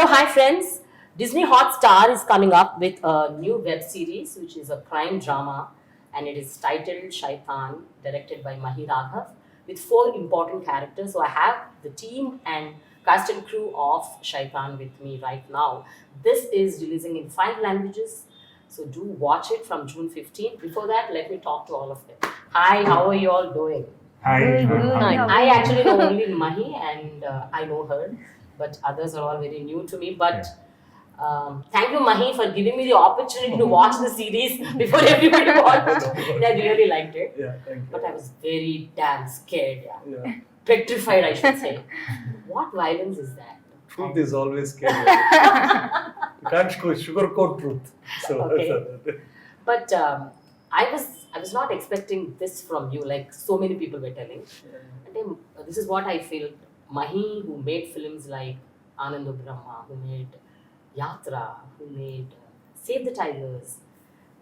Hello, hi friends. Disney Hotstar is coming up with a new web series which is a crime drama and it is titled Shaitan, directed by Mahi with 4 important characters. So I have the team and cast and crew of Shaitan with me right now. This is releasing in 5 languages. So do watch it from June 15th. Before that, let me talk to all of them. Hi, how are you all doing? Hi. Good. I actually know only Mahi and I know her, but others are all very new to me. But thank you, Mahi, for giving me the opportunity to watch the series before everybody watched it. I really liked it. Yeah, thank you. But I was very damn scared. Yeah. Petrified, I should say. What violence is that? Truth is always scary. You can't sugarcoat truth. So Okay. But I was not expecting this from you, like so many people were telling. And then, this is what I feel. Mahi, who made films like Ananda Brahma, who made Yatra, who made Save the Tigers.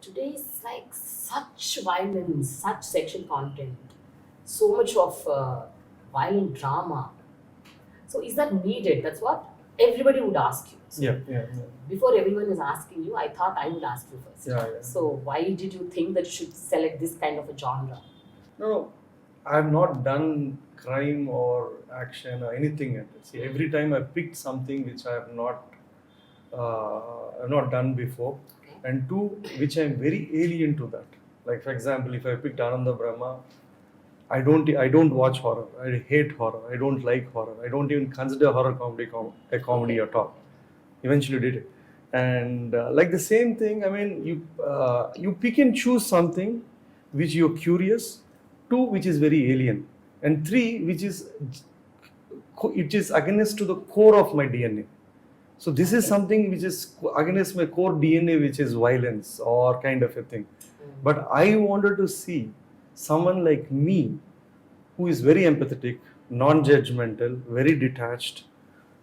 Today is like such violence, such sexual content, so much of violent drama. So is that needed? That's what everybody would ask you. So yeah. before everyone is asking you, I thought I would ask you first. Yeah. So why did you think that you should select this kind of a genre? No, I have not done crime or action or anything yet. See, every time I picked something which I have not done before, Okay. and 2, which I am very alien to that. Like for example, if I picked Ananda Brahma, I don't watch horror. I hate horror. I don't like horror. I don't even consider horror comedy a comedy at all. Eventually did it, and like the same thing. I mean, you pick and choose something which you're curious, 2 which is very alien, and 3 which is against to the core of my DNA. So this is something which is against my core DNA, which is violence or kind of a thing. But I wanted to see someone like me who is very empathetic, non-judgmental, very detached,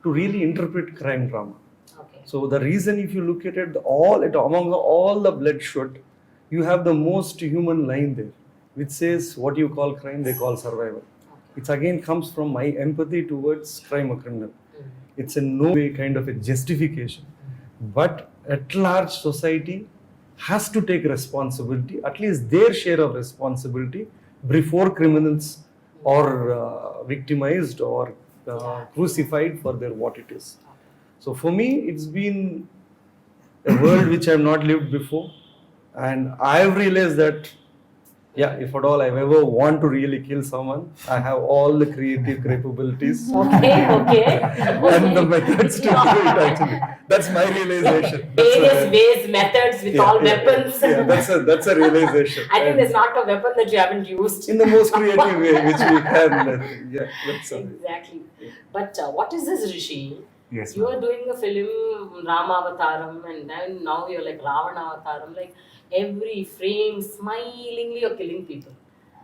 to really interpret crime drama. Okay. So the reason, if you look at it, among all the bloodshed, you have the most human line there, which says what you call crime, they call survival. It again comes from my empathy towards crime or criminal. It's in no way kind of a justification. But at large, society has to take responsibility, at least their share of responsibility, before criminals are victimized or crucified for their what it is. So for me, it's been a world which I have not lived before, and I have realized that, if at all I ever want to really kill someone, I have all the creative capabilities Okay. and the methods to do it. Actually, that's my realization. Various ways, methods with all weapons. Yeah, that's a realization. I think there's not a weapon that you haven't used. In the most creative way which we can. I think. Yeah, that's all. Exactly. But what is this, Rishi? Yes, You ma'am. are doing a film, Ramavataram, and then now you're like Ravanavataram, like every frame, smilingly you're killing people.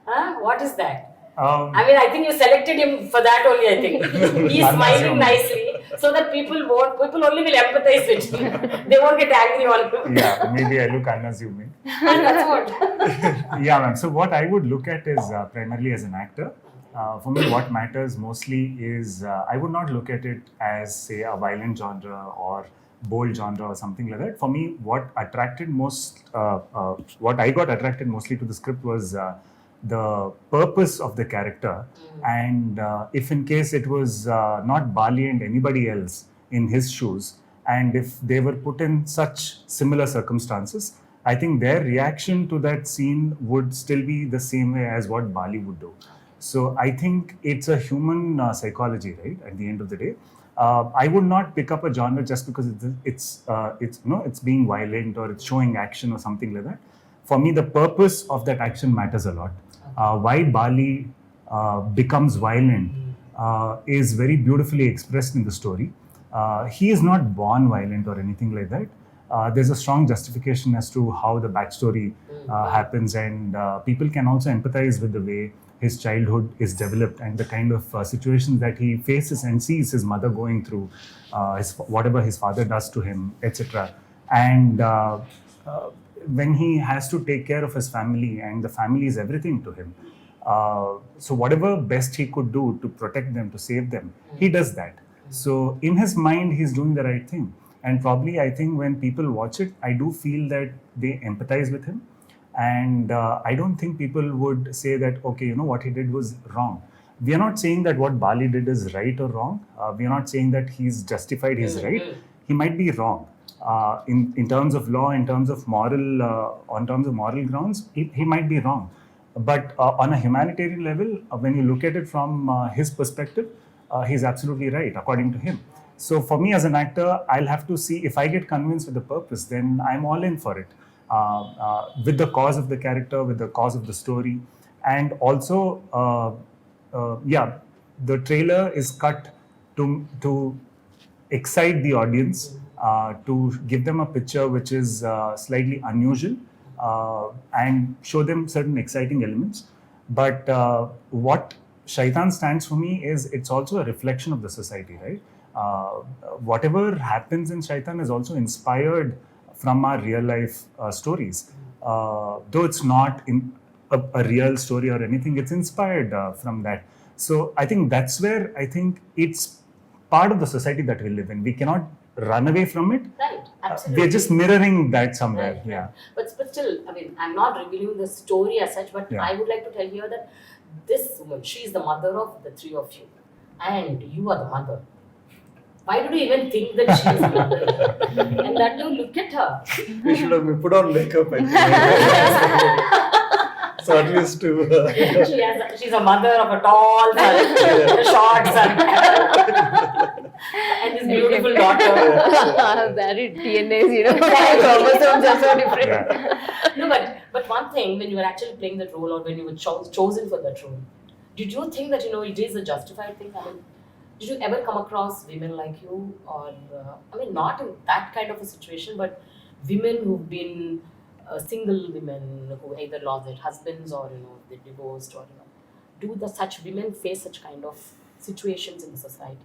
Huh? What is that? I mean, I think you selected him for that only, I think. He's smiling nicely so that people only will empathize with him. They won't get angry on him. Yeah, maybe I look unassuming. That's what. Yeah, ma'am. So what I would look at is primarily as an actor. For me, what matters mostly is I would not look at it as, say, a violent genre or bold genre or something like that. For me, what I got attracted mostly to the script was the purpose of the character. And if in case it was not Bali and anybody else in his shoes, and if they were put in such similar circumstances, I think their reaction to that scene would still be the same way as what Bali would do. So I think it's a human psychology, right? At the end of the day, I would not pick up a genre just because it's being violent or it's showing action or something like that. For me, the purpose of that action matters a lot. Why Bali becomes violent is very beautifully expressed in the story. He is not born violent or anything like that. There's a strong justification as to how the backstory happens, and people can also empathize with the way his childhood is developed and the kind of situations that he faces and sees his mother going through, whatever his father does to him, etc. And when he has to take care of his family, and the family is everything to him. So whatever best he could do to protect them, to save them, he does that. So in his mind, he's doing the right thing. And probably, I think when people watch it, I do feel that they empathize with him. And I don't think people would say that, okay, you know, what he did was wrong. We are not saying that what Bali did is right or wrong. We are not saying that he's justified his right. He might be wrong. In terms of law, in terms of moral, on terms of moral grounds, he might be wrong. But on a humanitarian level, when you look at it from his perspective, he's absolutely right, according to him. So for me as an actor, I'll have to see if I get convinced with the purpose, then I'm all in for it. With the cause of the character, with the cause of the story, and also, the trailer is cut to excite the audience, to give them a picture which is slightly unusual, and show them certain exciting elements. But what Shaitan stands for me is it's also a reflection of the society, right? Whatever happens in Shaitan is also inspired from our real life stories. Though it's not in a real story or anything, it's inspired from that. So I think that's where I think it's part of the society that we live in. We cannot run away from it. Right, absolutely. We're just mirroring that somewhere. Right, Yeah. But still, I mean, I'm not revealing the story as such, but Yeah. I would like to tell here that this woman, she is the mother of the three of you, and you are the mother. Why do you even think that she is the mother? And that too, look at her. We should have put on makeup, I think. So at least to. She's a mother of a tall son, a short son, and this beautiful daughter. Varied DNAs, you know, chromosomes are so different. Yeah. No, but one thing, when you were actually playing that role, or when you were chosen for that role, did you think that, you know, it is a justified thing? I mean, did you ever come across women like you, or I mean, not in that kind of a situation, but women who've been single women who either lost their husbands, or, you know, they divorced, or, you know, such women face such kind of situations in the society?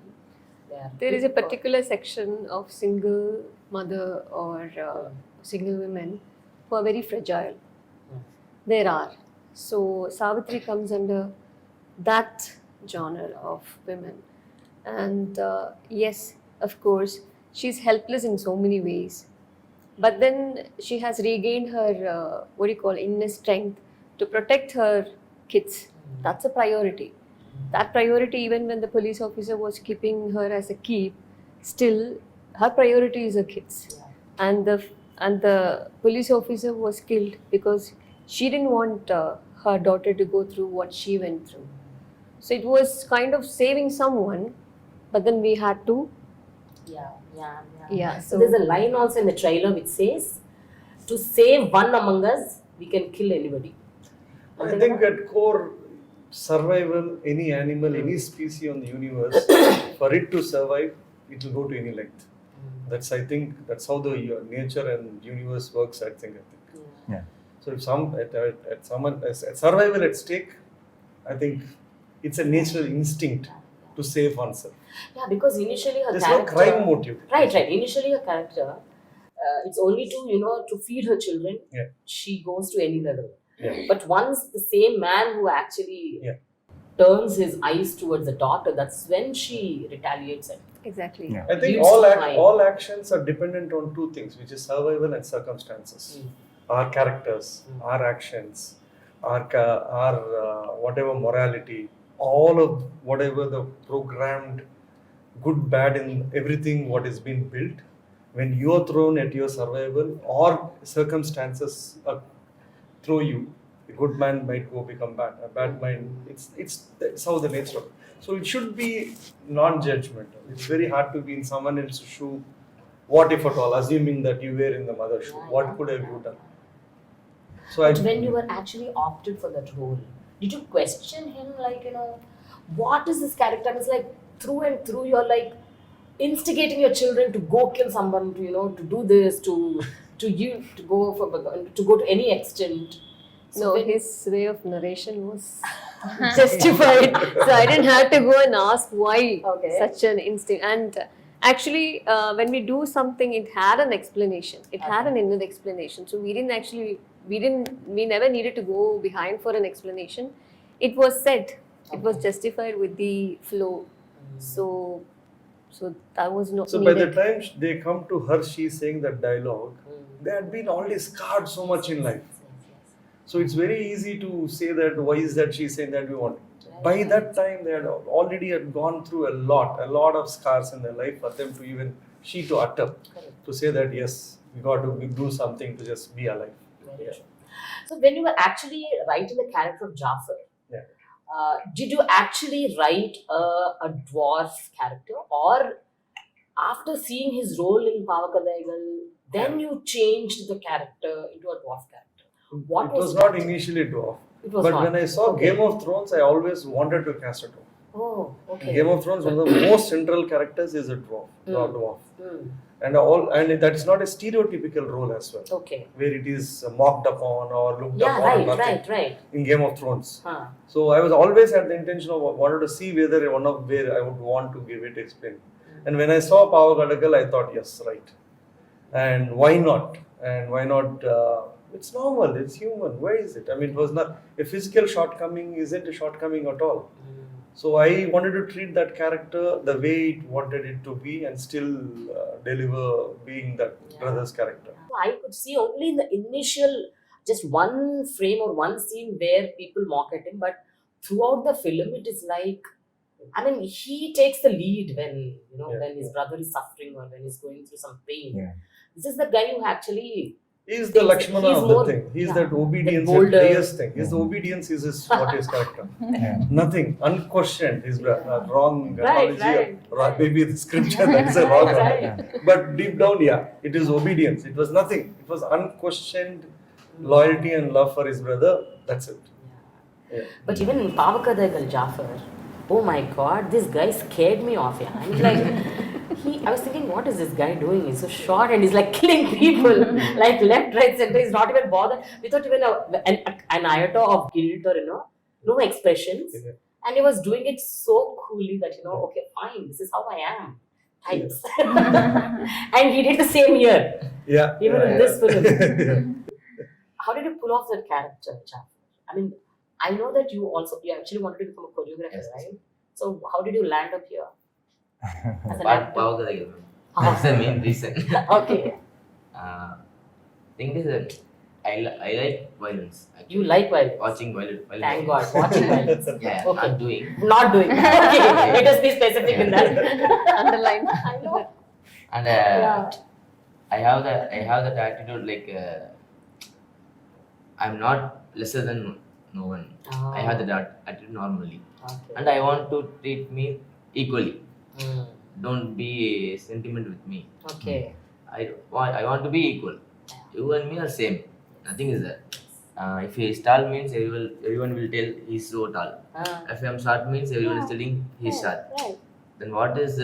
There is a particular section of single mother or single women who are very fragile. There are. So Savitri comes under that genre of women. And yes, of course, she's helpless in so many ways. But then she has regained her, inner strength to protect her kids. That's a priority. That priority, even when the police officer was keeping her as a keep, still her priority is her kids. And the police officer was killed because she didn't want her daughter to go through what she went through. So it was kind of saving someone, but then we had to. Yeah. So there's a line also in the trailer which says, "To save one among us, we can kill anybody." I think at core, survival, any animal, any species on the universe, for it to survive, it will go to any length. I think that's how the nature and universe works. I think. Yeah. So if at survival at stake, I think it's a natural instinct to save oneself. Yeah, because initially her There's character. no crime motive. Right. Initially her character, it's only to, you know, to feed her children. Yeah. She goes to any level. Yeah. But once the same man who actually turns his eyes towards the daughter, that's when she retaliates it. Exactly. Yeah. I think Leads to crime. all actions are dependent on two things, which is survival and circumstances. Our characters, our actions, our whatever morality, all of whatever the programmed good, bad in everything what is being built, when you are thrown at your survival or circumstances throw you, a good man might go become bad, a bad man, it's how the nature of it. So it should be non-judgmental. It's very hard to be in someone else's shoe. What if at all, assuming that you were in the mother's shoe, what could have you done? So But when you were actually opted for that role, did you question him, like, you know, what is this character? And it's like through and through you're like instigating your children to go kill someone, to, you know, to do this, to go to any extent. So No, his way of narration was justified. So I didn't have to go and ask why such an instinct. And actually, when we do something, it had an explanation. It had an inner explanation. So we never needed to go behind for an explanation. It was said. It was justified with the flow. So So that was not So by the needed. time they come to her, she's saying that dialogue, they had been already scarred so much in life. So it's very easy to say that why is that she's saying that we want. By that time, they had gone through a lot of scars in their life for them to even to utter, to say that yes, we got to do something to just be alive. Very true. So when you were actually writing the character of Jafar, Yeah. did you actually write a dwarf character, or after seeing his role in Pavakadaigal, then you changed the character into a dwarf character? What It was that? not initially dwarf. It was But not. when I saw Okay. Game of Thrones, I always wanted to cast a dwarf. Oh, okay. In Game of Thrones, one of the most central characters is a dwarf. Dwarf. Mm. And that is not a stereotypical role as well, Okay. where it is mocked upon or looked Yeah, upon or right, nothing right. in Game of Thrones. Huh. So I was always had the intention of wanted to see whether where I would want to give it explain. And when I saw Power Gadagal, I thought yes, right. And why not? And why not? It's normal. It's human. Why is it? I mean, it was not a physical shortcoming. Isn't a shortcoming at all. So I wanted to treat that character the way it wanted it to be, and still deliver being that brother's character. I could see only in the initial, just one frame or one scene where people mock at him, but throughout the film, it is like, I mean, he takes the lead when when his brother is suffering or when he's going through some pain. Yeah. This is the guy who actually. He's the Lakshmana he's of the more- thing. He's yeah, that obedience the and bolder- highest thing. His obedience is what his character. Yeah. Nothing, unquestioned. His wrong Right, analogy. right. Maybe the scripture that is a wrong Right. one. But deep down, yeah, it is obedience. It was nothing. It was unquestioned loyalty and love for his brother. That's it. Yeah. But even in Pavakadaigal Jafar, oh my god, this guy scared me off. Yeah, I was like, I was thinking, what is this guy doing? He's so short and he's like killing people, like left, right, center. He's not even bothered, without even an iota of guilt or no expressions. Yeah. And he was doing it so coolly that okay, fine, this is how I am. Types. And he did the same here, Yeah. even in this film. Yeah. How did you pull off that character, Jafar? I mean, I know that you actually wanted to become a choreographer, Yes. right? So how did you land up here? As an actor? Pavakadaigal. That's the main reason. Okay. Thing is that I like violence. Actually. You like violence. Watching violence. Thank God. Watching violence. Yeah, Okay. not doing. Not doing. Okay. Let us be specific in that. Underline. I know. And Yeah. I have that attitude like I'm not lesser than no one. I have that attitude normally, Okay. and I want to treat me equally. Mm. Don't be sentiment with me. Okay. I want to be equal. You and me are same. Nothing is there. If he is tall means everyone will tell he's so tall. If I am short means everyone is telling he's short. Right. Then what is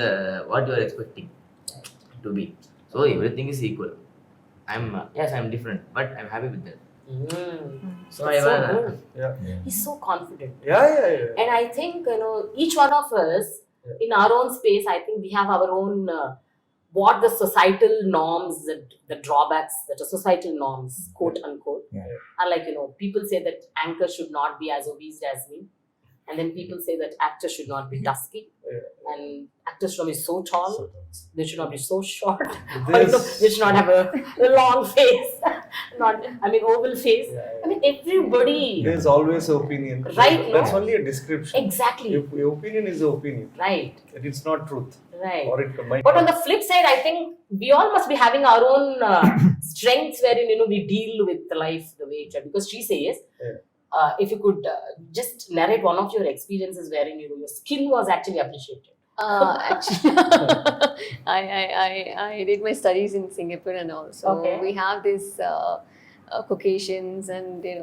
what you are expecting to be? So everything is equal. I'm different, but I'm happy with that. Mm. So That's I so want. good. Yeah. He's so confident. Yeah. And I think, each one of us, in our own space, I think we have our own, what the societal norms, the drawbacks that are societal norms, quote unquote, Yeah. are like, people say that anchor should not be as obese as me. And then people say that actors should not be dusky. And actors should not be so tall. They should not be so short. Or, This- they should not have a long face. Oval face. I mean, everybody. There's always an opinion. Right, That's no? only a description. Exactly. Your opinion is an opinion. Right. It's not truth. Right. Or it might. But on the flip side, I think we all must be having our own strengths wherein we deal with the life the way it is. Because she says, if you could just narrate one of your experiences wherein your skill was actually appreciated. Actually, I did my studies in Singapore and all. So Okay. we have this Caucasians, and they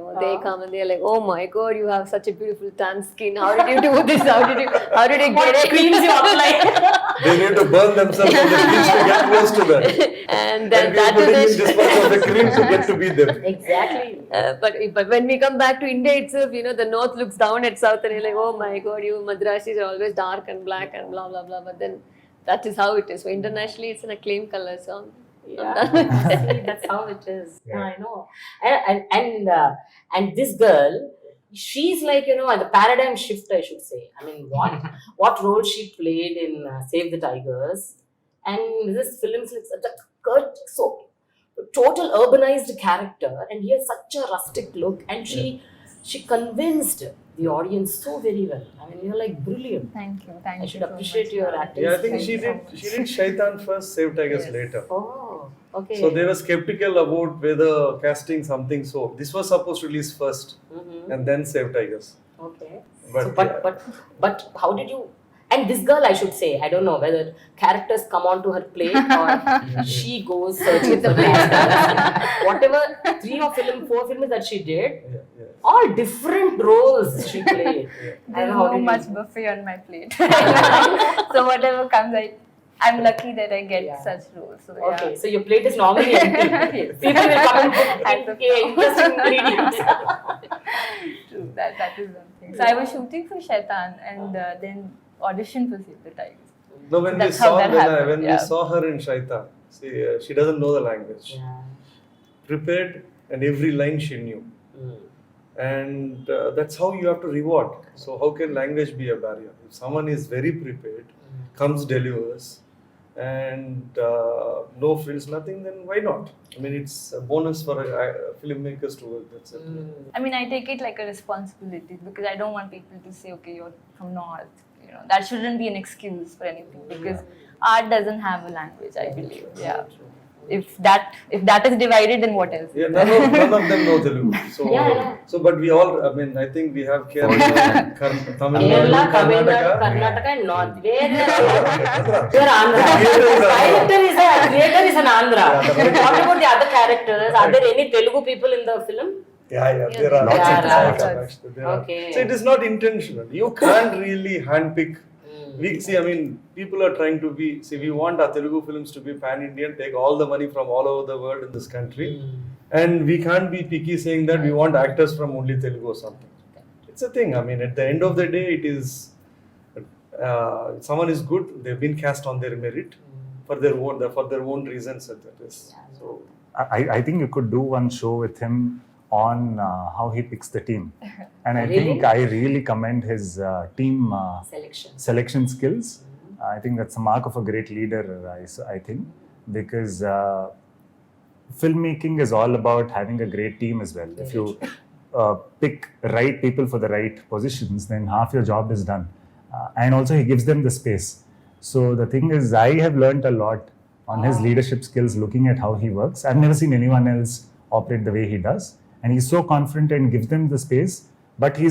come and they're like, "Oh my God, you have such a beautiful tan skin. How did you do this? How did you What get it?" creams you apply? They need to burn themselves on the beach to get close to that. And then And we are that putting in is this much of the cream to get to be them. Exactly. but when we come back to India itself, the north looks down at south and you're like, "Oh my God, you Madrasis are always dark and black and blah blah blah." But then that is how it is. So internationally, it's an acclaimed color. So Yeah, see, that's how it is. Yeah. I know. And this girl, she's like, the paradigm shift, I should say. I mean, what role she played in Save the Tigers, and this film is like such a so total urbanized character, and he has such a rustic look, and she convinced the audience so very well. I mean, you're like brilliant. Thank you. I should appreciate your acting. Yeah, I think skills. she did Shaitan first, Save Tigers later. Oh, okay. So they were skeptical about whether casting something. So this was supposed to release first, and then Save Tigers. Okay. But, But how did you? And this girl, I should say, I don't know whether characters come onto her plate or she goes searching for characters. Whatever 4 films that she did, all different roles she played. There's no much buffet on my plate. So whatever comes, I'm lucky that I get such roles. So, Okay, so your plate is normally empty. People will come and put interesting ingredients. True, that is one thing. So I was shooting for Shaitan and then auditioned for Save the Tigers. no, when That's how that happened, when yeah. we saw her in Shaitan, she doesn't know the language. Yeah. Prepared, and every line she knew. And that's how you have to reward. So how can language be a barrier? If someone is very prepared, comes, delivers, and no frills, nothing, then why not? I mean, it's a bonus for filmmakers to work. That's it. I mean, I take it like a responsibility because I don't want people to say, okay, you're from North. That shouldn't be an excuse for anything because art doesn't have a language, I believe. Yeah. If that is divided, then what else? Yeah, none of them know Telugu. So, but we all, I mean, I think we have Kerala, Tamil Kerala, Nadu, Tamil Nadu, Karnataka. Karnataka and North. They're Andhra. Creator is an Andhra. What about the other characters? Are there any Telugu people in the film? Yeah, there are Lots of lots of them. actually, there are. Okay. So it is not intentional. You can't really handpick. I mean, people are trying to be. We want our Telugu films to be pan-Indian. Take all the money from all over the world in this country, and we can't be picky saying that we want actors from only Telugu or something. It's a thing. I mean, at the end of the day, it is. Someone is good. They've been cast on their merit for their own reasons. That is. So I think you could do one show with him on how he picks the team, and I Really? think I really commend his team selection skills. I think that's a mark of a great leader. I think because filmmaking is all about having a great team as well. If you pick right people for the right positions, then half your job is done. And also he gives them the space. So the thing is, I have learned a lot on his leadership skills looking at how he works. I've never seen anyone else operate the way he does. And he's so confident and gives them the space. But he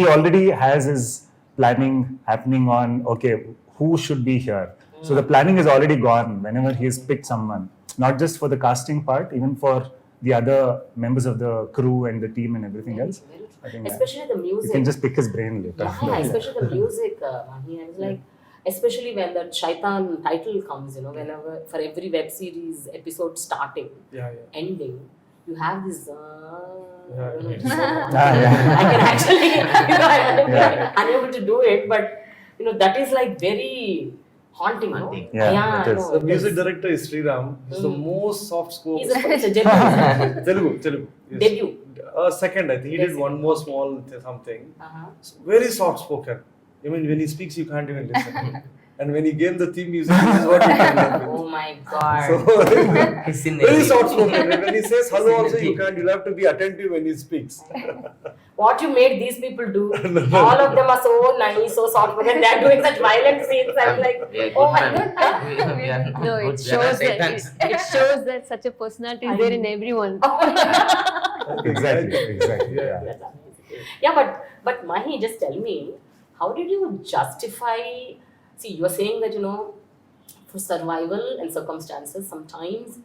already has his planning happening on, okay, who should be here? So the planning is already gone whenever he has picked someone. Not just for the casting part, even for the other members of the crew and the team and everything else. I think especially the music. you can just pick his brain later. Yeah, especially the music, Mahi. I was like, especially when the Shaitan title comes, whenever for every web series episode starting, ending, you have this. I don't know, it's so I can actually, I'm unable to do it, but that is like very haunting. Haunting. Yeah, it is. I know, the music director is Sriram. He's the most soft-spoken. He's a gentleman. Telugu. Yes. Debut. Second, I think he did one more small something. Uh-huh. Very soft-spoken. I mean, when he speaks, you can't even listen. And when he gave the theme music, this is what he can do. Oh my God. So, It's in very the soft-spoken. When he says hello, also you'll have to be attentive when he speaks. What you made these people do, all of them are so nice, so soft, and they're doing such violent scenes. I'm like, we are oh good my man. God. We are No, good. it We are not shows that Satans. it shows that such a personality is there in everyone. Exactly. Yeah. That's amazing. Yeah, but Mahi, just tell me, how did you justify? See, you are saying that for survival and circumstances, sometimes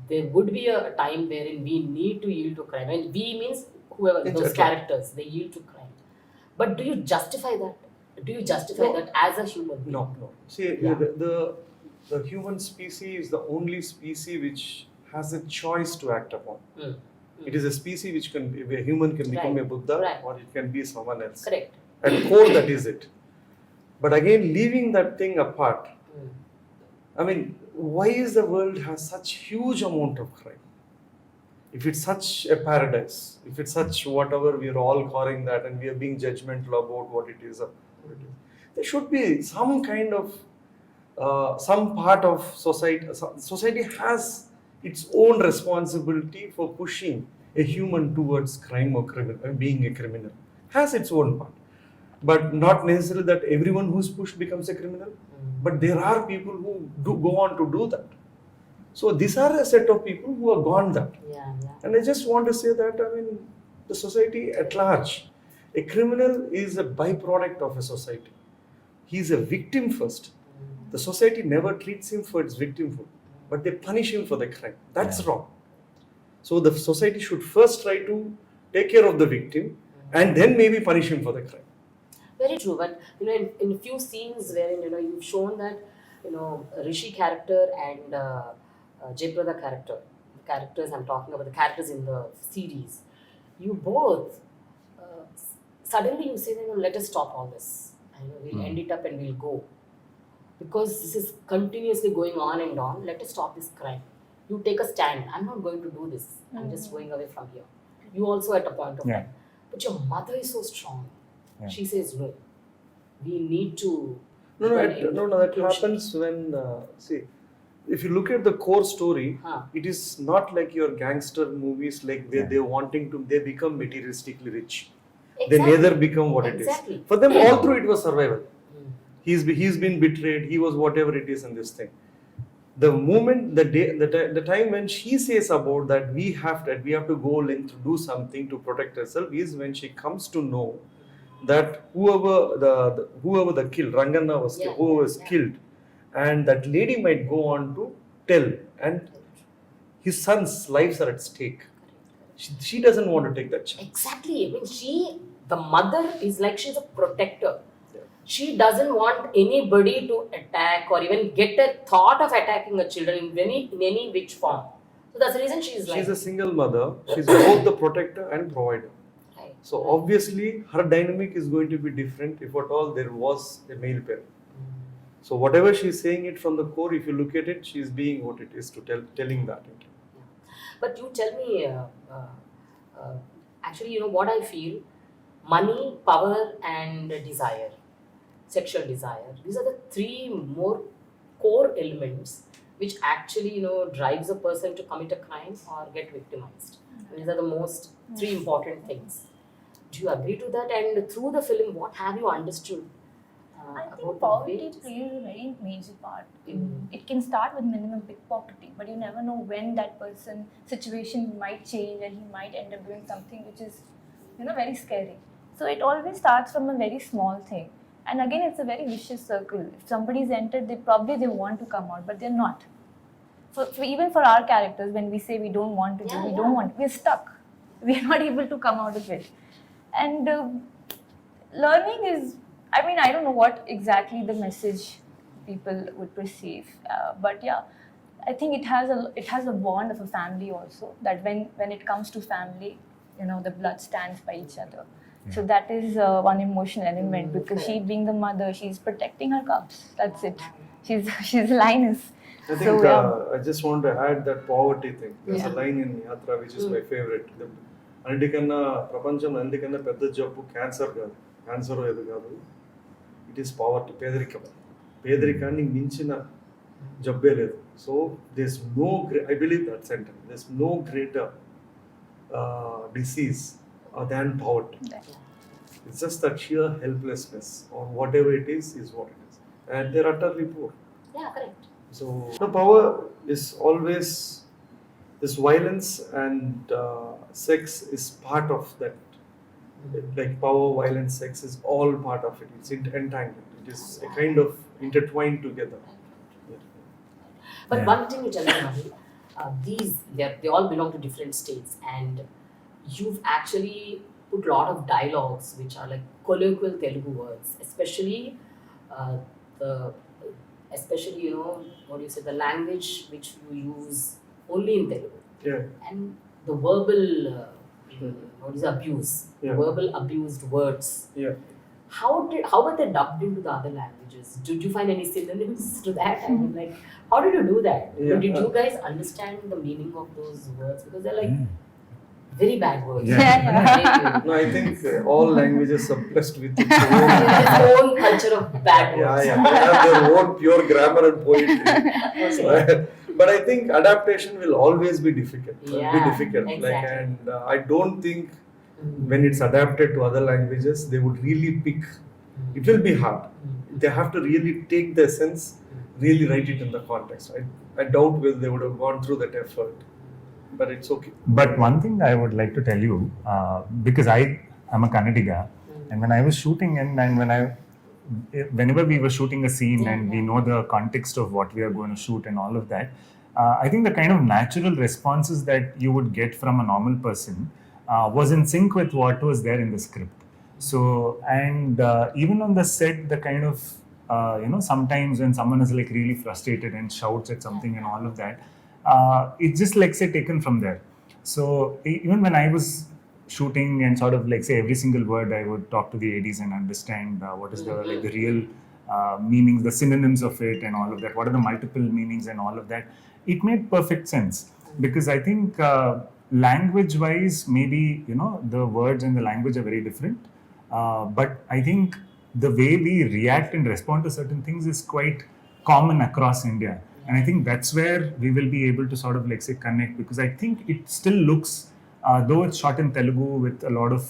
there would be a time wherein we need to yield to crime, and we means whoever those characters, they yield to crime. But do you justify that? Do you justify that as a human being? No. See, the human species is the only species which has a choice to act upon. It is a species which a human can become a Buddha or it can be someone else. Correct. At core, that is it. But again, leaving that thing apart, I mean, why is the world has such huge amount of crime? if it's such a paradise, if it's such whatever we are all calling that, and we are being judgmental about what it is, there should be some kind of some part of society. Society has its own responsibility for pushing a human towards crime or being a criminal. Has its own part, but not necessarily that everyone who's pushed becomes a criminal. But there are people who do go on to do that. So these are a set of people who have gone that. And I just want to say that, I mean, the society at large, a criminal is a byproduct of a society. He is a victim first. The society never treats him for its victimhood, but they punish him for the crime. That's wrong. So the society should first try to take care of the victim and then maybe punish him for the crime. Very true, but in a few scenes wherein you've shown that Rishi character and Jayprada character, the characters I'm talking about, the characters in the series, you both suddenly you say that let us stop all this. We'll end it up and we'll go, because this is continuously going on and on. Let us stop this crime. You take a stand. I'm not going to do this. I'm just going away from here. You also at a point of time, but your mother is so strong. She says no. We need to. No, that happens when see, if you look at the core story, it is not like your gangster movies, like they wanting to, they become materialistically rich. Exactly. They neither become what it is. For them, all through it was survival. He's been betrayed. He was whatever it is in this thing. The moment, the time when she says about that we have to go in to do something to protect herself, is when she comes to know that whoever the killed, Rangana was killed, who was killed, and that lady might go on to tell, and his son's lives are at stake. She doesn't want to take that chance. Exactly. I mean, the mother is like, she's a protector. She doesn't want anybody to attack or even get a thought of attacking her children in any which form. So that's the reason she's a single mother. She's both the protector and provider. Right. So obviously her dynamic is going to be different if at all there was a male parent. So whatever she's saying it from the core, if you look at it, she's being what it is to telling that. But you tell me, actually, what I feel, money, power and desire, sexual desire, these are the three more core elements which actually drives a person to commit a crime or get victimized. These are the most three important things. Do you agree to that? And through the film, what have you understood? I think poverty plays a very major part. It can start with minimum pickpocketing, but you never know when that person's situation might change and he might end up doing something which is, very scary. So it always starts from a very small thing. And again, it's a very vicious circle. If somebody's entered, they want to come out, but they're not. Even for our characters, when we say we don't want to we're stuck. We're not able to come out of it. And learning is, I don't know what exactly the message people would perceive, but yeah, I think it has a bond of a family also, that when it comes to family, the blood stands by each other. So that is one emotional element, because she being the mother, she's protecting her cubs. That's it. She's a lioness. I think I just want to add that poverty thing. There's a line in Yatra which is my favorite. Andikanna prapancham andikanna pedda jabbu cancer gaadu. Cancer edu gaadu. It is poverty, pedarikam. Pedarikaanni minchina jabbe ledu. So there's I believe that sentence. There's no greater disease than poverty. It's just that sheer helplessness or whatever it is what it is. And they're utterly poor. Yeah, correct. So the power is always, this violence and sex is part of that. Like power, violence, sex is all part of it. It's entangled. It is a kind of intertwined together. But one thing you tell me, Mahi, they all belong to different states, and you've actually put a lot of dialogues which are like colloquial Telugu words, especially the language which you use only in Telugu. Yeah. And the verbal abuse, verbal abused words. Yeah. how were they dubbed into the other languages? Did you find any synonyms to that? I mean, like, how did you do that? Yeah. Did you guys understand the meaning of those words? Because they're like very bad words. Yeah. No, I think all languages are blessed with its Its own. own culture of bad words. Yeah, they have their own pure grammar and poetry. So, but I think adaptation will always be difficult. Yeah, Like, exactly. and I don't think when it's adapted to other languages, they would really pick. It will be hard. They have to really take the essence, really write it in the context. I doubt whether they would have gone through that effort. But it's okay. But one thing I would like to tell you, because I am a Kannadiga, and when I was shooting and whenever we were shooting a scene and we know the context of what we are going to shoot and all of that, I think the kind of natural responses that you would get from a normal person was in sync with what was there in the script. So, and even on the set, the kind of, sometimes when someone is like really frustrated and shouts at something and all of that, it's just like say taken from there. So even when I was shooting and sort of like say every single word, I would talk to the ADs and understand what is the like the real meanings, the synonyms of it and all of that. What are the multiple meanings and all of that? It made perfect sense because I think language-wise, maybe the words and the language are very different, but I think the way we react and respond to certain things is quite common across India. And I think that's where we will be able to sort of like say connect, because I think it still looks, though it's shot in Telugu with a lot of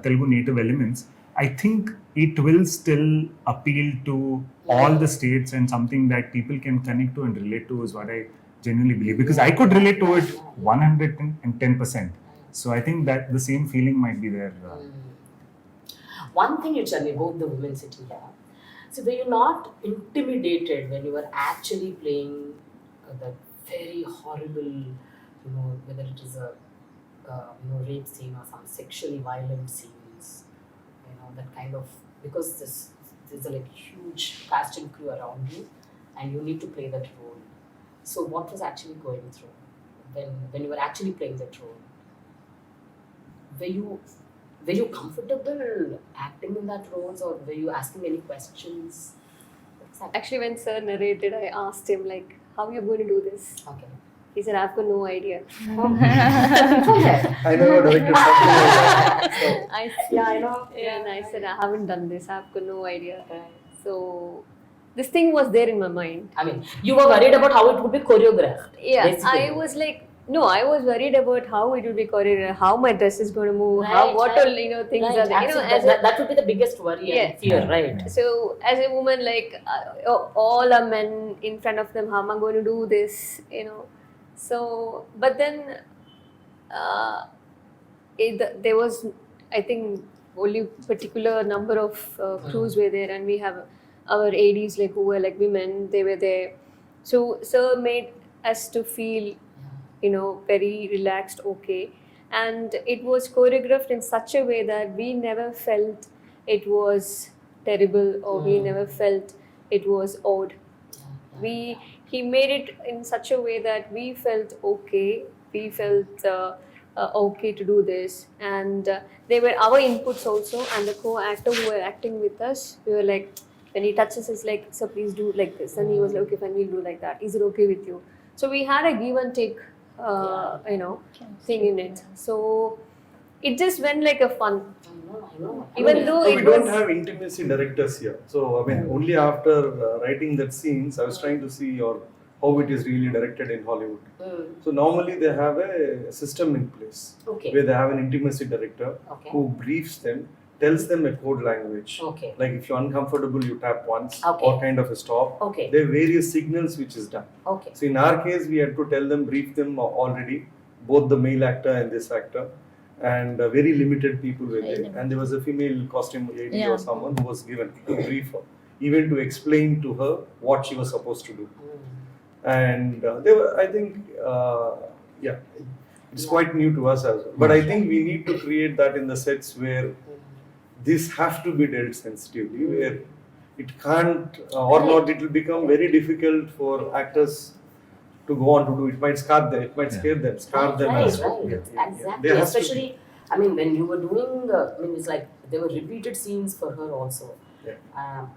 Telugu native elements, I think it will still appeal to all the states and something that people can connect to and relate to is what I genuinely believe. Because I could relate to it 110%. So I think that the same feeling might be there. One thing you tell me, both the women sitting here. So were you not intimidated when you were actually playing that very horrible, whether it is a rape scene or some sexually violent scenes, that kind of, because there's a like huge cast and crew around you, and you need to play that role. So what was actually going through when you were actually playing that role? Were you comfortable acting in that roles, or were you asking any questions? What's that? Actually, when sir narrated, I asked him like, how are you going to do this? Okay. He said, I've got no idea. I never directed something like that. So, I know. And I said, I haven't done this. I've got no idea. So this thing was there in my mind. I mean, you were worried about how it would be choreographed. Yeah, basically. I was like, no, I was worried about how it will be choreographed, how my dress is going to move, Right, how what right. all things Right, are there. absolutely. That would be the biggest worry and fear, right? So as a woman, like all are men in front of them, how am I going to do this? So but then there was, I think, only particular number of crews were there, and we have our ADs like who were like women. They were there, so sir made us to feel very relaxed, okay. And it was choreographed in such a way that we never felt it was terrible or we never felt it was odd. He made it in such a way that we felt okay. We felt okay to do this, and they were our inputs also. And the co-actor who were acting with us, we were like, when he touches us, like, "Sir, please do like this," and he was like, "Okay, fine, we'll do like that. Is it okay with you?" So we had a give and take, thing in it. So it just went like a fun. I know. Even though we it don't was have intimacy directors here. So, I mean, only after writing that scenes, I was trying to see how it is really directed in Hollywood. So, normally they have a system in place Okay. where they have an intimacy director Okay. who briefs them, tells them a code language. Okay. Like if you're uncomfortable, you tap once Okay. or kind of a stop. Okay. There are various signals which is done. Okay. So, in our case, we had to tell them, brief them already, both the male actor and this actor. And very limited people were there, and there was a female costume lady or someone who was given to brief her, even to explain to her what she was supposed to do. And they were, I think, it's quite new to us as well. But I think we need to create that in the sets where this have to be dealt sensitively, where it can't or not, it will become very difficult for actors to go on to do. It might scar them, it might scare them, scar them Right, as well. right. Yeah. Exactly. There has to be- Especially I mean, when you were doing, I mean, it's like there were repeated scenes for her also. Yeah.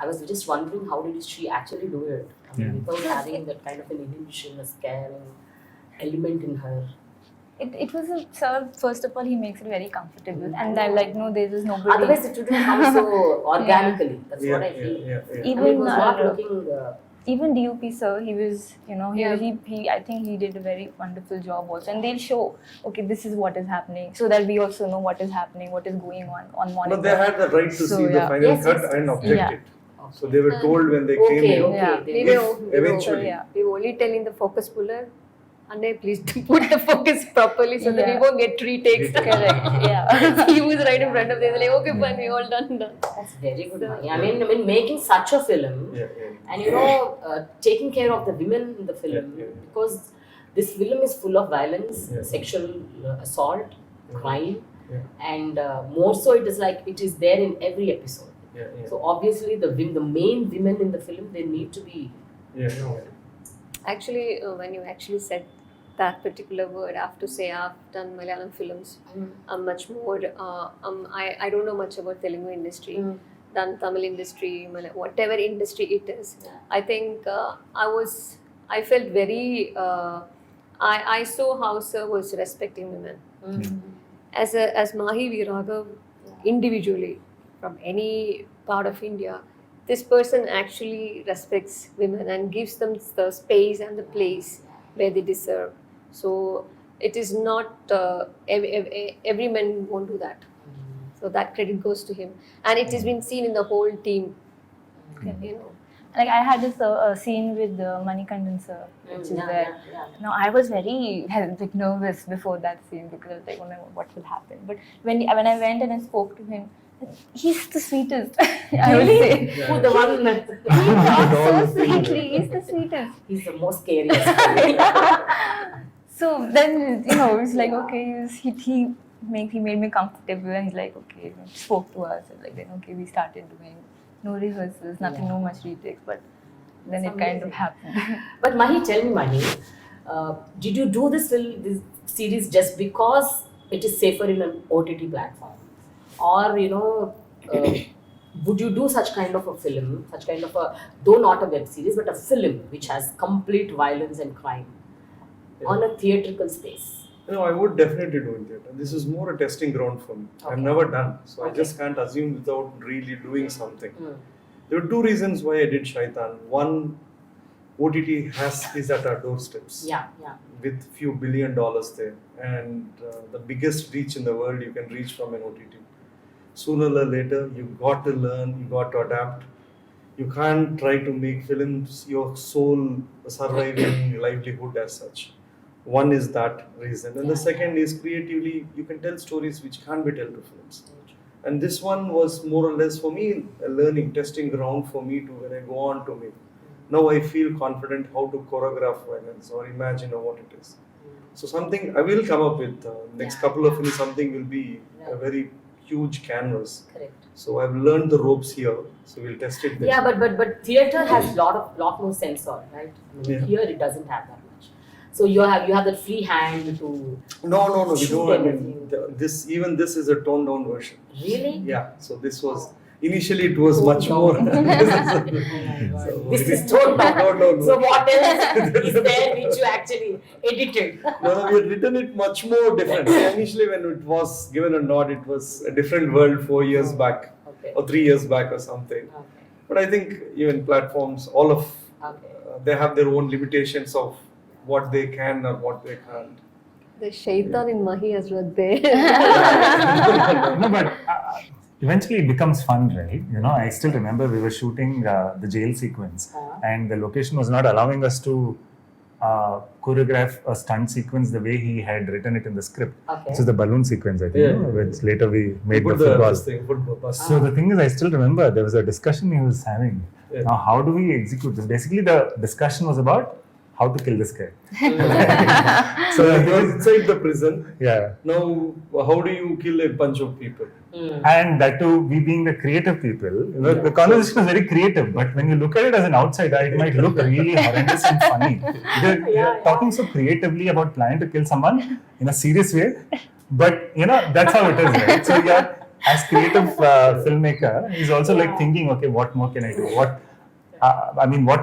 I was just wondering how did she actually do it? I mean, Yeah. without having that kind of an inhibition, a scaring element in her. It was a sir. First of all, he makes it very comfortable, and I'm like, no, there is nobody. Otherwise, it wouldn't come so organically. That's Yeah, what I yeah, feel. yeah, yeah. I mean, it Even was not looking. even DOP sir, he was, you know, Yeah. he I think he did a very wonderful job also, and they'll show, okay, this is what is happening, so that we also know what is hapning, what is going on monitor. No, they had the right to So, see the yeah. final Yes, cut yes, and yes. object Yeah. it. So they were told when they came Okay, in. okay. Yeah. they- We If were, eventually. Yeah. we were only telling the focus puller, Anne, please put the focus properly so that we Yeah. won't get retakes. Correct. Yeah. He was right in front of them. Like, okay, fine, we all done. That's very good. Mahi. I mean, making such a film. Yeah, yeah. And you know, taking care of the women in the film, Yeah, yeah. because this film is full of violence, Yeah. sexual assault, crime, Yeah. and more so it is like it is there in every episode. Yeah, yeah. So obviously the main women in the film, they need to be. Yeah, yeah. Actually, when you actually said that particular word, I have to say I've done Malayalam films. I'm much more. I don't know much about Telugu industry. Done Tamil industry, whatever industry it is. Yeah. I think I felt very. I saw how Sir was respecting women. As Mahi Raghav, individually from any part of India, this person actually respects women and gives them the space and the place where they deserve. So it is not every man won't do that. So that credit goes to him, and it has been seen in the whole team. You know, Like I had this scene with Manikandan sir, which is where. No, I was very like nervous before that scene because I was like, oh no, what will happen? But when I went and I spoke to him, he's the sweetest. I would say. Who the one? He talks so sweetly. He's the sweetest. He's the most scariest. So then it's like okay, he made me comfortable, and he's like okay, spoke to us, and like then okay, we started doing no rehearsals, nothing, no much retakes, but then That's it kind of amazing. happened. But Mahi, tell me, Mahi, did you do this series just because it is safer in an OTT platform, or would you do such kind of a film, such kind of a, though not a web series, but a film which has complete violence and crime on a theatrical space? I would definitely do in theatre. This is more a testing ground for me. I've Okay. never done, so I Okay. just can't assume without really doing something. Hmm. There were two reasons why I did Shaitan. One, OTT is at our doorsteps Yeah. with few $1 billion there, and the biggest reach in the world you can reach from an OTT. Sooner or later, you got to learn, you got to adapt. You can't try to make films your sole surviving livelihood as such. One is that reason, and the second is creatively you can tell stories which can't be told to films. And this one was more or less for me a learning, testing ground for me to when I go on to make. Now I feel confident how to choreograph violence or imagine what it is. So something I will come up with next couple of films. Something will be a very huge canvas. Correct. So I've learned the ropes here. So we'll test it there. Yeah, but theater has lot more sensor, right? I mean, Yeah. Here it doesn't have that much. So you have that free hand to No. We shoot don't. I mean, anything. this is a toned down version. Really? Yeah. So this was initially it was Oh, much no. more. Oh my God. So This it is toned down. No. So what else is there which you actually edited? No, we had written it much more different. Initially, when it was given a nod, it was a different world 4 years back Okay. or 3 years back or something. Okay. But I think even platforms, all of Okay. they have their own limitations of what they can or what they can't. the Shaitan in Mahi has read there. No, but eventually it becomes fun, right? I still remember we were shooting the jail sequence, and the location was not allowing us to choreograph a stunt sequence the way he had written it in the script. Okay. This is the balloon sequence, I think, Yeah. which later we made the Put football. this thing, football bus. So the thing is, I still remember there was a discussion he was having. Yeah. Now, how do we execute this? Basically, the discussion was about how to kill this guy. So he was inside the prison. Yeah. Now, how do you kill a bunch of people? And that too, we being the creative people, the conversation is very creative, but when you look at it as an outsider, it might look really horrendous and funny. They're talking so creatively about planning to kill someone in a serious way, But that's how it is, right? So yeah, as creative filmmaker, he's also like thinking, okay, what more can I do? What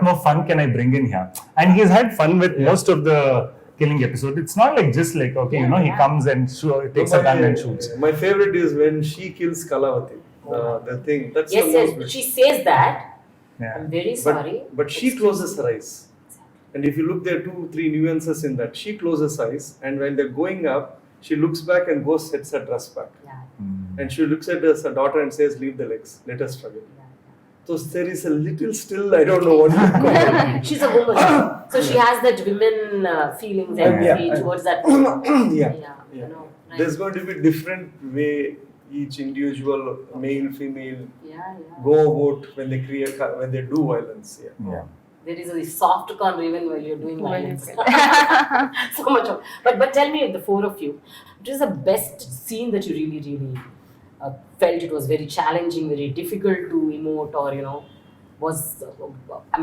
more fun can I bring in here? And he's had fun with most of the killing episode. It's not like just like, okay, he comes and takes a gun and shoots. My favorite is when she kills Kalavati. The thing. That's the most Yes, she says that. Yeah. I'm very sorry. But she closes her eyes. And if you look, there are 2-3 nuances in that. She closes her eyes, and when they're going up, she looks back and goes, sets her dress back. Yeah. And she looks at her daughter and says, leave the legs, let us struggle. So there is a little still, I don't know what to call it. She's a woman. So she has that women feelings, empathy towards that. Yeah. There's going to be different way each individual, male, female, go about when they do violence. Yeah. There is a soft corner even while you're doing violence. So much of. But tell me, the four of you, what is the best scene that you really felt it was very challenging, very difficult to emote, or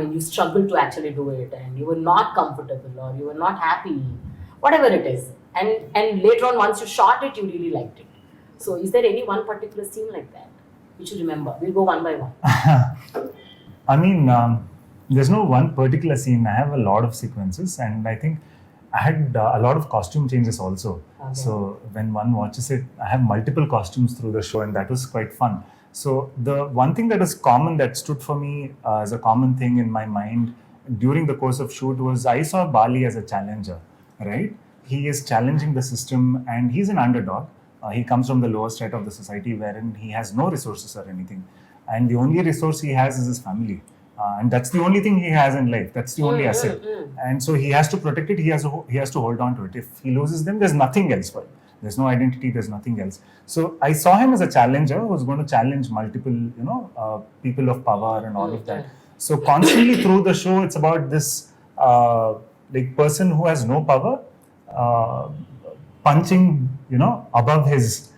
you struggled to actually do it, and you were not comfortable, or you were not happy, whatever it is, and later on once you shot it, you really liked it. So is there any one particular scene like that which you remember? We'll go one by one. There's no one particular scene. I have a lot of sequences, and I think I had a lot of costume changes also. Okay. So when one watches it, I have multiple costumes through the show, and that was quite fun. So the one thing that is common, that stood for me as a common thing in my mind during the course of shoot, was I saw Bali as a challenger, right? He is challenging the system, and he's an underdog. He comes from the lower strata of the society, wherein he has no resources or anything. And the only resource he has is his family. And that's the only thing he has in life. That's the only asset. And so he has to protect it. He has to hold on to it. If he loses them, there's nothing else for him. There's no identity. There's nothing else. So I saw him as a challenger who was going to challenge multiple, people of power and all of that. So constantly through the show, it's about this person who has no power, punching, above his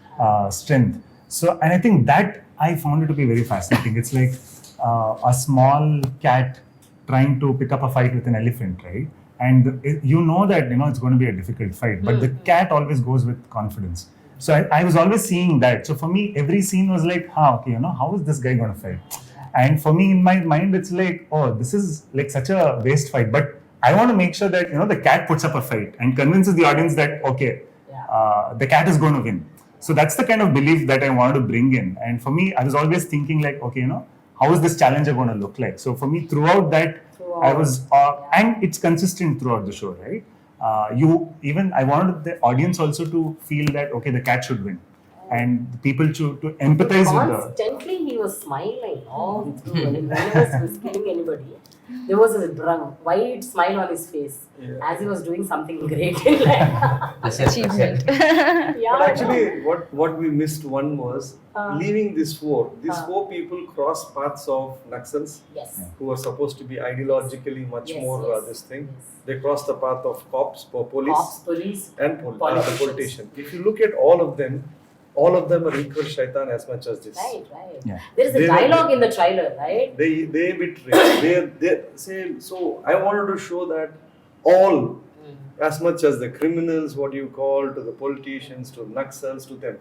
strength. So, and I think that I found it to be very fascinating. It's like a small cat trying to pick up a fight with an elephant, right? And you know that, it's going to be a difficult fight, but the cat always goes with confidence. So I was always seeing that. So for me, every scene was like, how is this guy going to fight? And for me, in my mind, it's like, oh, this is like such a waste fight. But I want to make sure that, the cat puts up a fight and convinces the audience that, okay, the cat is going to win. So that's the kind of belief that I wanted to bring in. And for me, I was always thinking like, okay, how is this challenger going to look like? So for me, throughout that, I was, and it's consistent throughout the show, right? I wanted the audience also to feel that, okay, the cat should win. And the people to empathize with the... Constantly he was smiling all through. Whenever he was killing anybody, there was a wide smile on his face as he was doing something great in life. Achievement. But actually, what we missed one was leaving these four. These four people cross paths of Naxals, who are supposed to be ideologically much more this thing. Yes. They cross the path of cops, police, and the politicians. politician. If you look at all of them are equal shaitan as much as this. Right. Yeah. There is a dialogue in the trailer, right? They betray. they say, so I wanted to show that all, as much as the criminals, what you call, to the politicians, to Naxals, to them,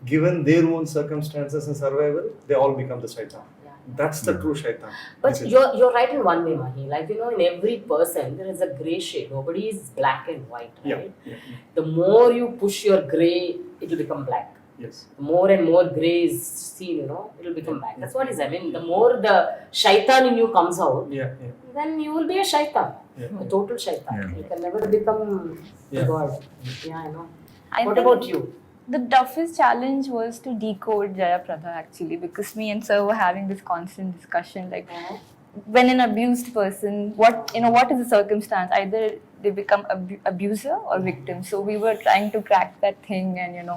given their own circumstances and survival, they all become the shaitan. That's the true shaitan. But you're right in one way, Mahi. Like, in every person, there is a grey shade. Nobody is black and white, right? Yeah. The more you push your grey, it will become black. Yes. The more and more grey is seen, it will become black. That's what it is. I mean, the more the shaitan in you comes out, then you will be a shaitan. A total shaitan. You can never become God. Yeah, I know. What about you? The toughest challenge was to decode Jayaprada actually, because me and Sir were having this constant discussion like, when an abused person, what is the circumstance? Either they become abuser or victim. So we were trying to crack that thing, and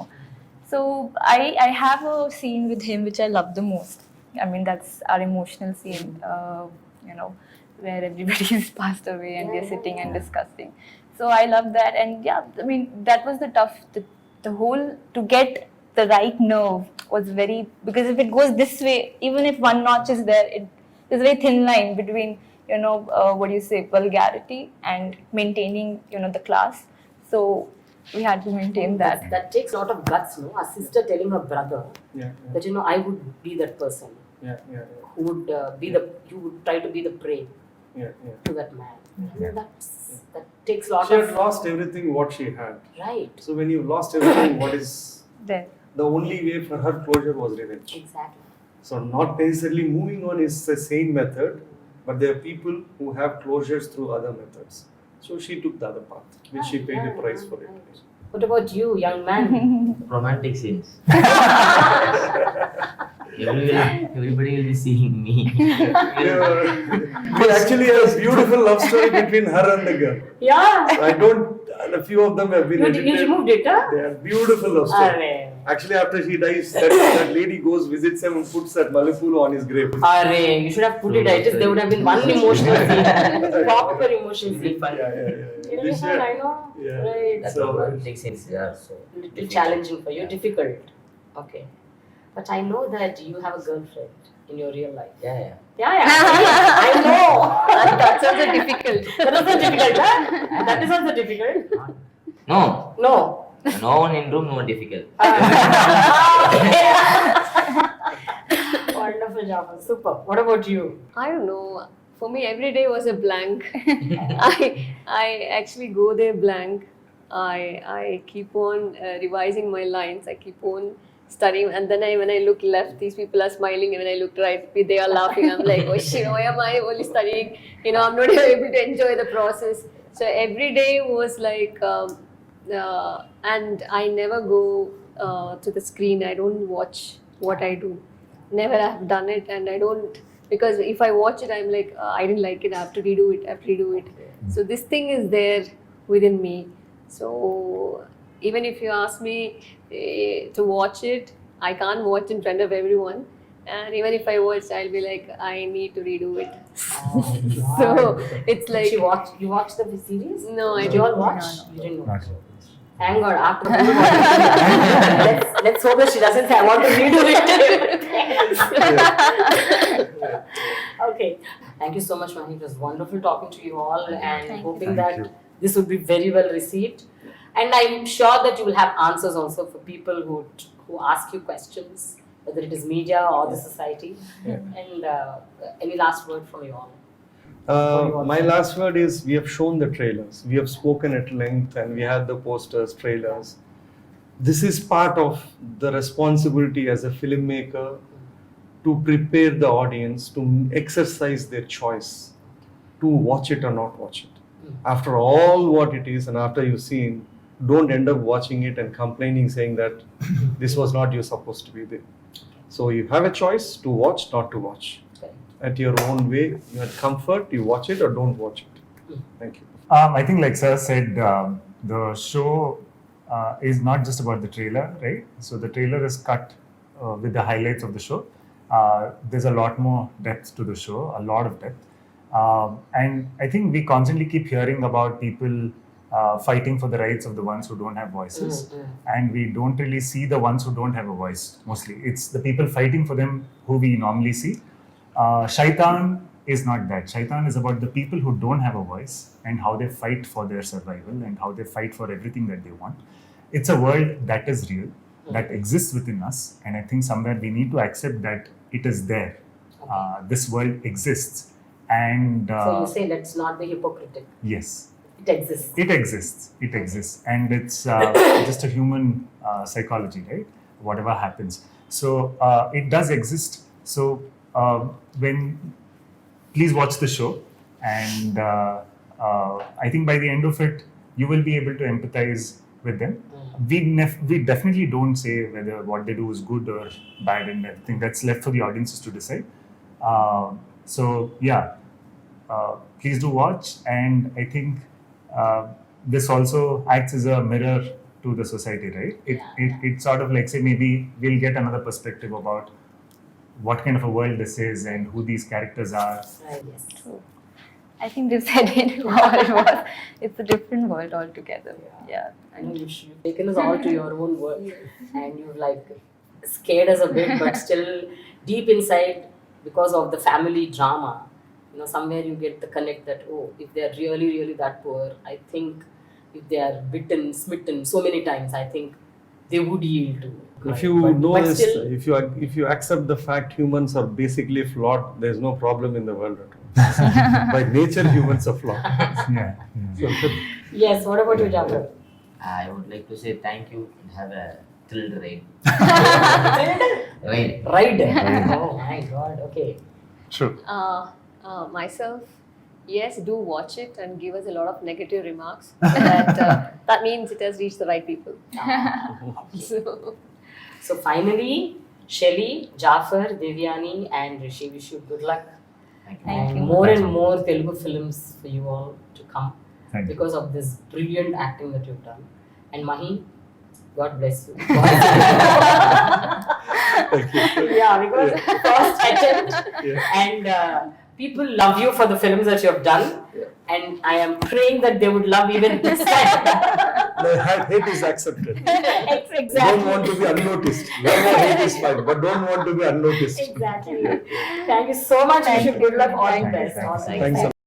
So I have a scene with him which I love the most. I mean, that's our emotional scene, where everybody is passed away and we're sitting and discussing. So I love that, and that was the whole, to get the right nerve was very, because if it goes this way, even if one notch is there, there's a very thin line between, vulgarity and maintaining, the class. So we had to maintain that. That takes a lot of guts, no? A sister telling her brother Yeah, that, you know, I would be that person yeah, yeah, who would you would try to be the prey yeah, yeah. to that man. Yeah. That takes a lot She of had lost everything what she had. right. So when you lost everything, what is There. the only way for her closure was revenge. Exactly. So not necessarily moving on is the same method, but there are people who have closures through other methods. So she took the other path, which she paid the price for it. What about you, young man? Romantic scenes. Everybody will be seeing me. We actually have a beautiful love story between her and the girl. Yeah. So a few of them have been You edited. removed it, huh? They are beautiful love story. Arre. Actually, after she dies, that lady goes, visits him and puts that Malipulu on his grave. Arre, you should have put it. I just there would have been one emotional scene, proper emotional scene. Yeah. You This know, year- I know. Yeah. Right. That's So- romantic scenes. Yeah, so Little challenging for you, difficult. Okay, but I know that you have a girlfriend in your real life. yeah. Yeah. I know. That's also difficult. That is also difficult, huh? That is also difficult. No, No. no one in room, no difficult. Wonderful, Jafar. Super. What about you? I don't know. For me, every day was a blank. I actually go there blank. I keep on revising my lines. I keep on studying, and then when I look left, these people are smiling, and when I look right, they are laughing. I'm like, oh shit, why am I only studying? You know, I'm not able to enjoy the process. So every day was like, and I never go to the screen. I don't watch what I do. Never have done it, and I don't, because if I watch it, I'm like, I didn't like it. I have to redo it. So this thing is there within me. So even if you ask me to watch it, I can't watch in front of everyone. And even if I watch, I'll be like, I need to redo it. So it's like, You watched the series? No, I Did you all didn't. watch? No. You didn't Not watch. sure. Thank God. After let's hope that she doesn't say I want to redo it. Okay. Thank you so much, Mahi. It was wonderful talking to you all, and Thank you. hoping Thank that you. this would be very well received. And I'm sure that you will have answers also for people who ask you questions, whether it is media or the society. Yeah. And any last word from you all? My last word is we have shown the trailers. We have spoken at length and we had the posters, trailers. This is part of the responsibility as a filmmaker to prepare the audience to exercise their choice to watch it or not watch it. After all what it is and after you've seen, don't end up watching it and complaining saying that this was not you supposed to be there. So you have a choice to watch, not to watch. At your own way, you had comfort, you watch it or don't watch it. Thank you. I think, like Sir said, the show is not just about the trailer, right? So the trailer is cut with the highlights of the show. There's a lot more depth to the show, a lot of depth. And I think we constantly keep hearing about people fighting for the rights of the ones who don't have voices. And we don't really see the ones who don't have a voice, mostly. It's the people fighting for them who we normally see. Shaitan is not that. Shaitan is about the people who don't have a voice and how they fight for their survival and how they fight for everything that they want. It's a world that is real, that exists within us, and I think somewhere we need to accept that it is there. This world exists, and So you say let's not be hypocritical. yes, It exists. it exists, and it's just a human psychology, right? Whatever happens, so it does exist. So please watch the show, and I think by the end of it, you will be able to empathize with them. We definitely don't say whether what they do is good or bad, and I think that's left for the audiences to decide. So yeah, please do watch, and I think this also acts as a mirror to the society, right? It sort of like, say, maybe we'll get another perspective about what kind of a world this is and who these characters are. Right, yes. True. I think they've said it all. It's a different world altogether. Yeah. I know you've taken us all to your own world, and you've like scared us a bit, but still deep inside, because of the family drama, somewhere you get the connect that, oh, if they're really, really that poor, I think if they are bitten, smitten so many times, I think they would yield to crime. If you know but this, still, if you accept the fact humans are basically flawed, there is no problem in the world at all. By nature, humans are flawed. Yeah. Yeah. So, yes. What about you, Jafar? I would like to say thank you and have a thrilled ride. Ride. Ride. Oh my God. Okay. True. Myself, yes, do watch it and give us a lot of negative remarks. That means it has reached the right people. So, So finally, Shlly, Jafar, Devyani, and Rishi, wish you good luck. Thank you. Thank And you. more and more Telugu films for you all to come Thank you. because of this brilliant acting that you've done. And Mahi, God bless you. Yeah, because first attempt, and people love you for the films that you have done. And I am praying that they would love even this time. hate is accepted. Exactly. Don't want to be unnoticed. Love or hate is fine, but don't want to be unnoticed. Exactly. Thank you so much. Wish you good luck. All the Thank you. best. Thank you. All the Thanks a best.